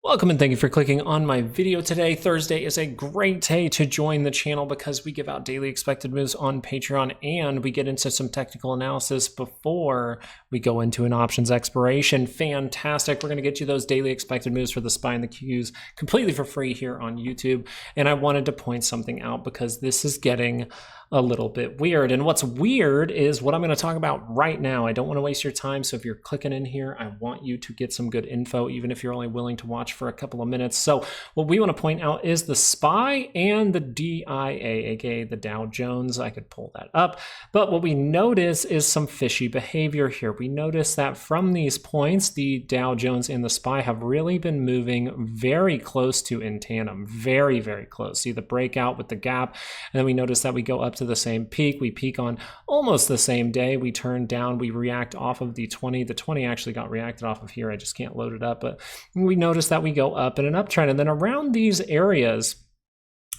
Welcome and thank you for clicking on my video today. Thursday is a great day to join the channel because we give out daily expected moves on Patreon and we get into some technical analysis before we go into an options expiration. Fantastic. We're going to get you those daily expected moves for the SPY and the Qs completely for free here on YouTube. And I wanted to point something out because this is getting a little bit weird. And what's weird is what I'm going to talk about right now. I don't want to waste your time. So if you're clicking in here, I want you to get some good info, even if you're only willing to watch for a couple of minutes. So what we want to point out is the SPY and the DIA, aka the Dow Jones. I could pull that up. But what we notice is some fishy behavior here. We notice that from these points, the Dow Jones and the SPY have really been moving very close to in tandem, very, very close. See the breakout with the gap. And then we notice that we go up to the same peak. We peak on almost the same day. We turn down, we react off of the 20. The 20 actually got reacted off of here. I just can't load it up, but we notice that we go up in an uptrend. And then around these areas,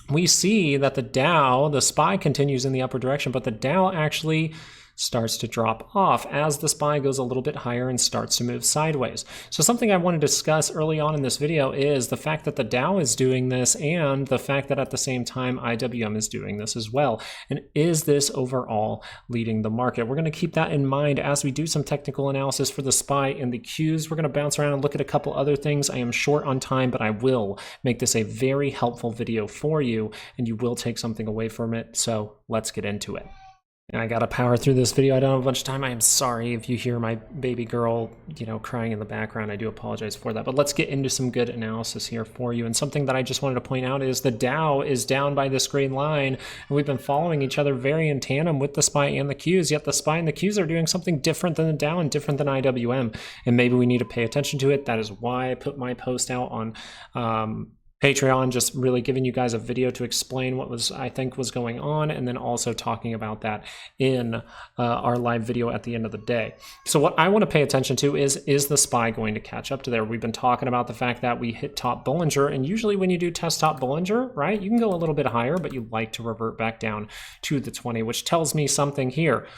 we see that the Dow, the SPY continues in the upward direction, but the Dow actually starts to drop off as the SPY goes a little bit higher and starts to move sideways. So something I want to discuss early on in this video is the fact that the Dow is doing this and the fact that at the same time IWM is doing this as well. And is this overall leading the market? We're going to keep that in mind as we do some technical analysis for the SPY and the Qs. We're going to bounce around and look at a couple other things. I am short on time, but I will make this a very helpful video for you and you will take something away from it. So let's get into it. And I gotta power through this video. I don't have a bunch of time. I am sorry if you hear my baby girl, crying in the background. I do apologize for that. But let's get into some good analysis here for you. And something that I just wanted to point out is the Dow is down by this green line. And we've been following each other very in tandem with the SPY and the Qs. Yet the SPY and the Qs are doing something different than the Dow and different than IWM. And maybe we need to pay attention to it. That is why I put my post out on Patreon, just really giving you guys a video to explain what I think was going on, and then also talking about that in our live video at the end of the day. So what I want to pay attention to is the SPY going to catch up to there? We've been talking about the fact that we hit top Bollinger, and usually when you do test top Bollinger, right, you can go a little bit higher, but you like to revert back down to the 20, which tells me something here.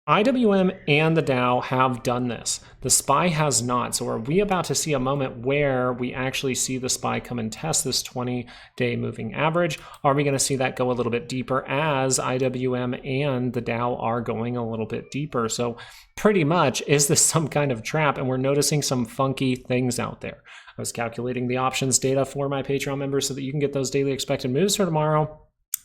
IWM and the Dow have done this. The SPY has not. So are we about to see a moment where we actually see the SPY come and test this 20-day moving average? Are we going to see that go a little bit deeper as IWM and the Dow are going a little bit deeper? So pretty much, is this some kind of trap? And we're noticing some funky things out there. I was calculating the options data for my Patreon members so that you can get those daily expected moves for tomorrow.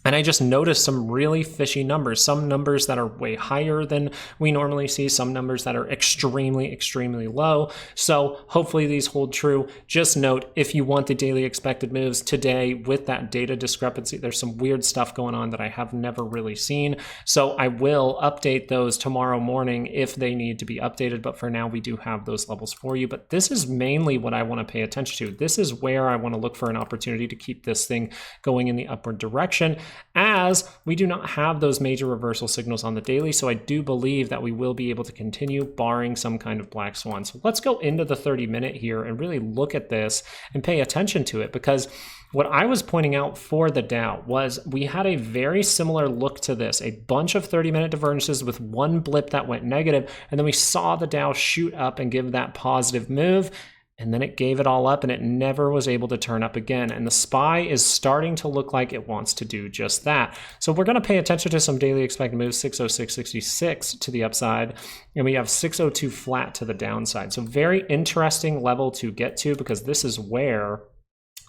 And I just noticed some really fishy numbers, some numbers that are way higher than we normally see, some numbers that are extremely, extremely low. So hopefully these hold true. Just note, if you want the daily expected moves today with that data discrepancy, there's some weird stuff going on that I have never really seen. So I will update those tomorrow morning if they need to be updated. But for now, we do have those levels for you. But this is mainly what I want to pay attention to. This is where I want to look for an opportunity to keep this thing going in the upward direction, as we do not have those major reversal signals on the daily. So I do believe that we will be able to continue barring some kind of black swan. So let's go into the 30-minute here and really look at this and pay attention to it, because what I was pointing out for the Dow was we had a very similar look to this, a bunch of 30-minute divergences with one blip that went negative, and then we saw the Dow shoot up and give that positive move. And then it gave it all up and it never was able to turn up again. And the SPY is starting to look like it wants to do just that. So we're going to pay attention to some daily expected moves, 606.66 to the upside. And we have 602 flat to the downside. So very interesting level to get to, because this is where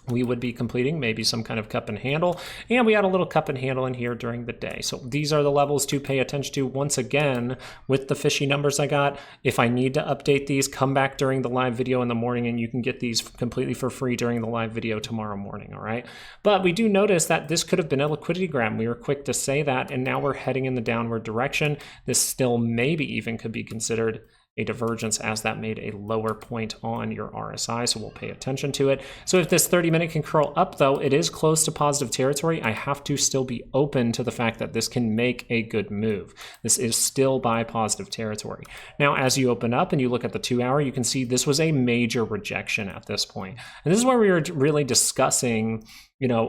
we would be completing maybe some kind of cup and handle. And we had a little cup and handle in here during the day. So these are the levels to pay attention to. Once again, with the fishy numbers I got, if I need to update these, come back during the live video in the morning and you can get these completely for free during the live video tomorrow morning, all right? But we do notice that this could have been a liquidity grab. We were quick to say that, and now we're heading in the downward direction. This still maybe even could be considered a divergence, as that made a lower point on your RSI, so we'll pay attention to it. So if this 30-minute can curl up, though, it is close to positive territory. I have to still be open to the fact that this can make a good move. This is still by positive territory. Now, as you open up and you look at the 2-hour, you can see this was a major rejection at this point. And this is where we were really discussing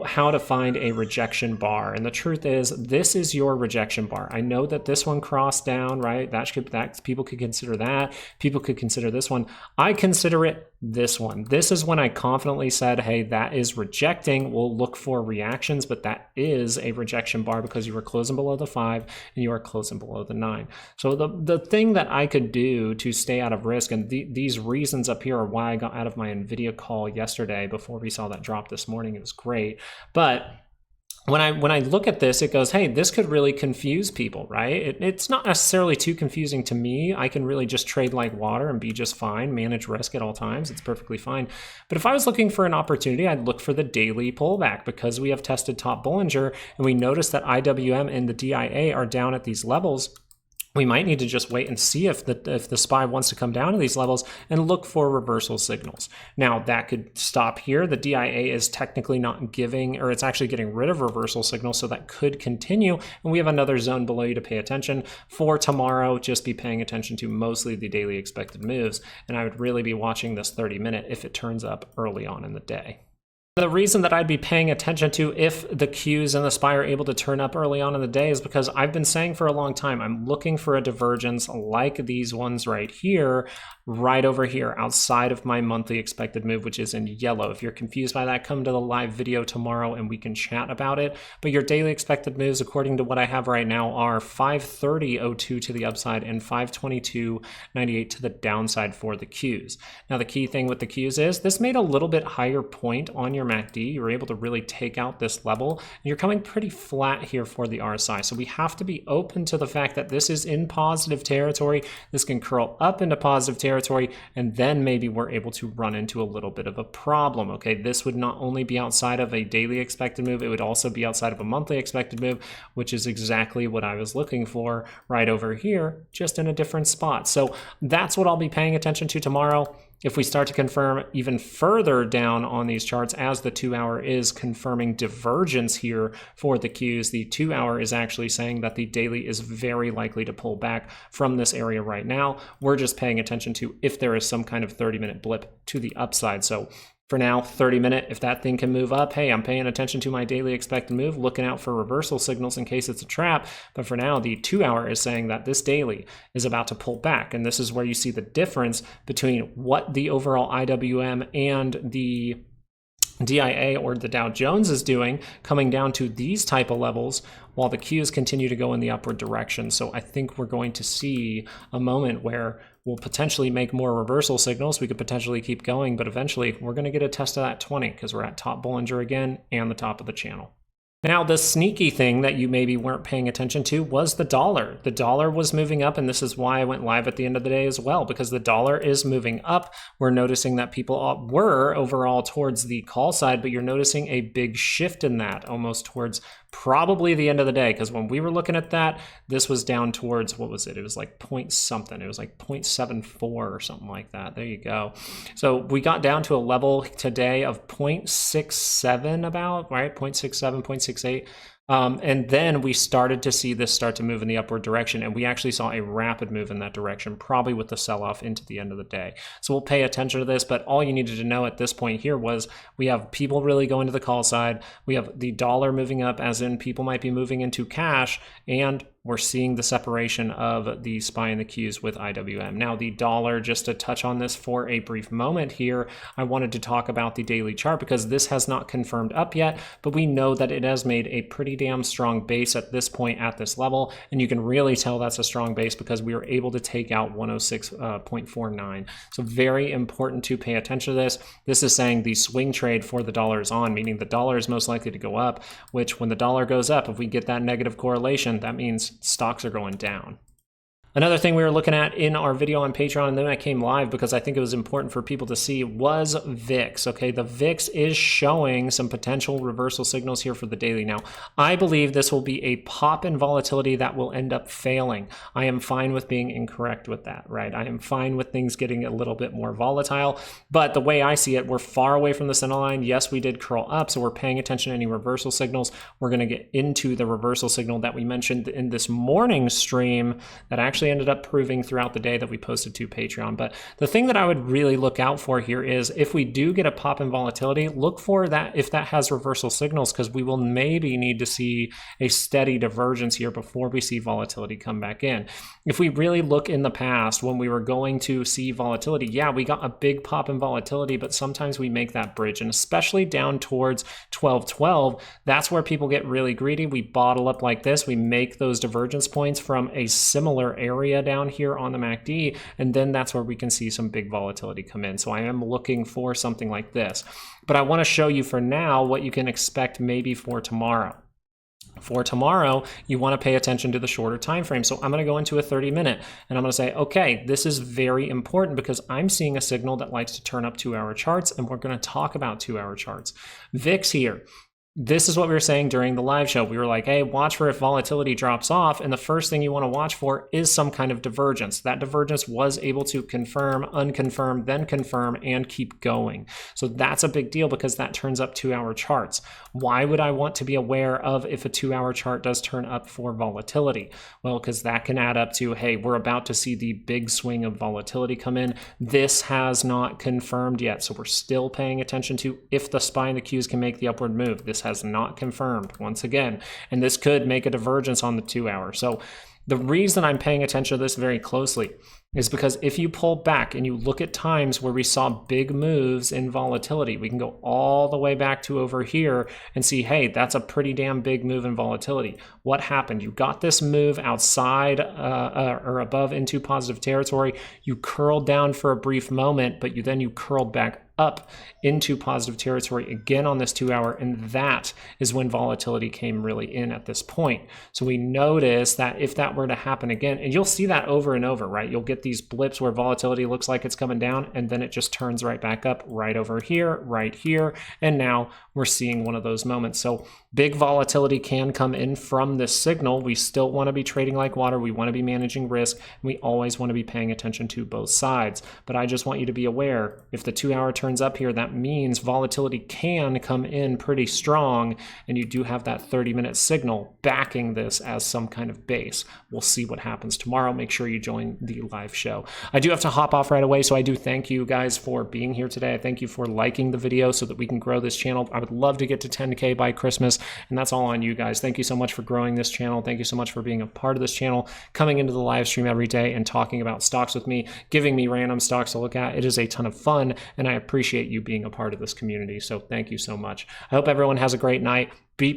how to find a rejection bar. And the truth is, this is your rejection bar. I know that this one crossed down, right? That people could consider that. People could consider this one. I consider it this one. This is when I confidently said, hey, that is rejecting. We'll look for reactions, but that is a rejection bar because you were closing below the 5 and you are closing below the 9. So the thing that I could do to stay out of risk, and these reasons up here are why I got out of my NVIDIA call yesterday before we saw that drop this morning. It was great. But when I look at this, it goes, hey, this could really confuse people, right? It's not necessarily too confusing to me. I can really just trade like water and be just fine, manage risk at all times. It's perfectly fine. But if I was looking for an opportunity, I'd look for the daily pullback because we have tested top Bollinger and we notice that IWM and the DIA are down at these levels. We might need to just wait and see if the SPY wants to come down to these levels and look for reversal signals. Now that could stop here. The DIA is technically not giving, or it's actually getting rid of reversal signals, so that could continue. And we have another zone below you to pay attention. For tomorrow, just be paying attention to mostly the daily expected moves. And I would really be watching this 30-minute if it turns up early on in the day. The reason that I'd be paying attention to if the Qs and the SPY are able to turn up early on in the day is because I've been saying for a long time, I'm looking for a divergence like these ones right here, right over here, outside of my monthly expected move, which is in yellow. If you're confused by that, come to the live video tomorrow and we can chat about it. But your daily expected moves, according to what I have right now, are 530.02 to the upside and 522.98 to the downside for the Qs. Now, the key thing with the Qs is this made a little bit higher point on your MACD. You were able to really take out this level. And you're coming pretty flat here for the RSI. So we have to be open to the fact that this is in positive territory. This can curl up into positive territory, and then maybe we're able to run into a little bit of a problem. Okay, this would not only be outside of a daily expected move, it would also be outside of a monthly expected move, which is exactly what I was looking for right over here, just in a different spot. So that's what I'll be paying attention to tomorrow. If we start to confirm even further down on these charts, as the 2-hour is confirming divergence here for the Qs, the 2-hour is actually saying that the daily is very likely to pull back from this area right now. We're just paying attention to if there is some kind of 30-minute blip to the upside. So for now, 30-minute, if that thing can move up, hey, I'm paying attention to my daily expected move, looking out for reversal signals in case it's a trap. But for now, the 2-hour is saying that this daily is about to pull back. And this is where you see the difference between what the overall IWM and the DIA or the Dow Jones is doing, coming down to these type of levels, while the Qs continue to go in the upward direction. So I think we're going to see a moment where we'll potentially make more reversal signals. We could potentially keep going, but eventually we're going to get a test of that 20 because we're at top Bollinger again and the top of the channel. Now, the sneaky thing that you maybe weren't paying attention to was the dollar. The dollar was moving up, and this is why I went live at the end of the day as well, because the dollar is moving up. We're noticing that people were overall towards the call side, but you're noticing a big shift in that, almost towards probably the end of the day, because when we were looking at that, this was down towards, what was it? It was like point something. It was like 0.74 or something like that. There you go. So we got down to a level today of 0.67 about, right? 0.67, 0.68. And then we started to see this start to move in the upward direction, and we actually saw a rapid move in that direction, probably with the sell-off into the end of the day. So we'll pay attention to this, but all you needed to know at this point here was we have people really going to the call side. We have the dollar moving up, as in people might be moving into cash, and we're seeing the separation of the SPY and the Qs with IWM. Now, the dollar, just to touch on this for a brief moment here, I wanted to talk about the daily chart because this has not confirmed up yet, but we know that it has made a pretty damn strong base at this point at this level, and you can really tell that's a strong base because we were able to take out 106.49. So very important to pay attention to this. This is saying the swing trade for the dollar is on, meaning the dollar is most likely to go up, which when the dollar goes up, if we get that negative correlation, that means stocks are going down. Another thing we were looking at in our video on Patreon, and then I came live because I think it was important for people to see, was VIX. Okay, the VIX is showing some potential reversal signals here for the daily. Now, I believe this will be a pop in volatility that will end up failing. I am fine with being incorrect with that, right? I am fine with things getting a little bit more volatile, but the way I see it, we're far away from the center line. Yes, we did curl up, so we're paying attention to any reversal signals. We're going to get into the reversal signal that we mentioned in this morning stream that actually actually ended up proving throughout the day that we posted to Patreon. But the thing that I would really look out for here is if we do get a pop in volatility, look for that if that has reversal signals, because we will maybe need to see a steady divergence here before we see volatility come back in. If we really look in the past when we were going to see volatility, yeah, we got a big pop in volatility, but sometimes we make that bridge, and especially down towards 1212, that's where people get really greedy. We bottle up like this, we make those divergence points from a similar area down here on the MACD, and then that's where we can see some big volatility come in. So I am looking for something like this, but I want to show you for now what you can expect maybe for tomorrow. For tomorrow, you want to pay attention to the shorter time frame. So I'm going to go into a 30-minute and I'm going to say, okay, this is very important because I'm seeing a signal that likes to turn up 2-hour charts, and we're going to talk about 2-hour charts. VIX here. This is what we were saying during the live show. We were like, hey, watch for if volatility drops off. And the first thing you want to watch for is some kind of divergence. That divergence was able to confirm, unconfirm, then confirm, and keep going. So that's a big deal because that turns up 2-hour charts. Why would I want to be aware of if a 2-hour chart does turn up for volatility? Well, because that can add up to, hey, we're about to see the big swing of volatility come in. This has not confirmed yet. So we're still paying attention to if the SPY and the Qs can make the upward move. This has not confirmed once again, and this could make a divergence on the 2-hour. So the reason I'm paying attention to this very closely is because if you pull back and you look at times where we saw big moves in volatility, we can go all the way back to over here and see, hey, that's a pretty damn big move in volatility. What happened? You got this move outside or above into positive territory. You curled down for a brief moment, but you curled back up into positive territory again on this 2-hour, and that is when volatility came really in at this point. So we notice that if that were to happen again, and you'll see that over and over, right? You'll get these blips where volatility looks like it's coming down, and then it just turns right back up right over here, right here, and now we're seeing one of those moments. So big volatility can come in from this signal. We still want to be trading like water. We want to be managing risk. And we always want to be paying attention to both sides. But I just want you to be aware, if the 2-hour turns up here, that means volatility can come in pretty strong, and you do have that 30-minute signal backing this as some kind of base. We'll see what happens tomorrow. Make sure you join the live show. I do have to hop off right away, so I do thank you guys for being here today. I thank you for liking the video so that we can grow this channel. I would love to get to 10K by Christmas, and that's all on you guys. Thank you so much for growing this channel. Thank you so much for being a part of this channel, coming into the live stream every day and talking about stocks with me, giving me random stocks to look at. It is a ton of fun, and I appreciate you being a part of this community. So thank you so much. I hope everyone has a great night. Be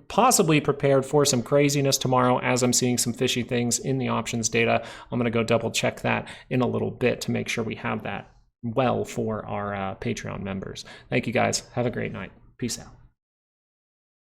possibly prepared for some craziness tomorrow, as I'm seeing some fishy things in the options data. I'm going to go double check that in a little bit to make sure we have that well for our Patreon members. Thank you guys. Have a great night. Peace out.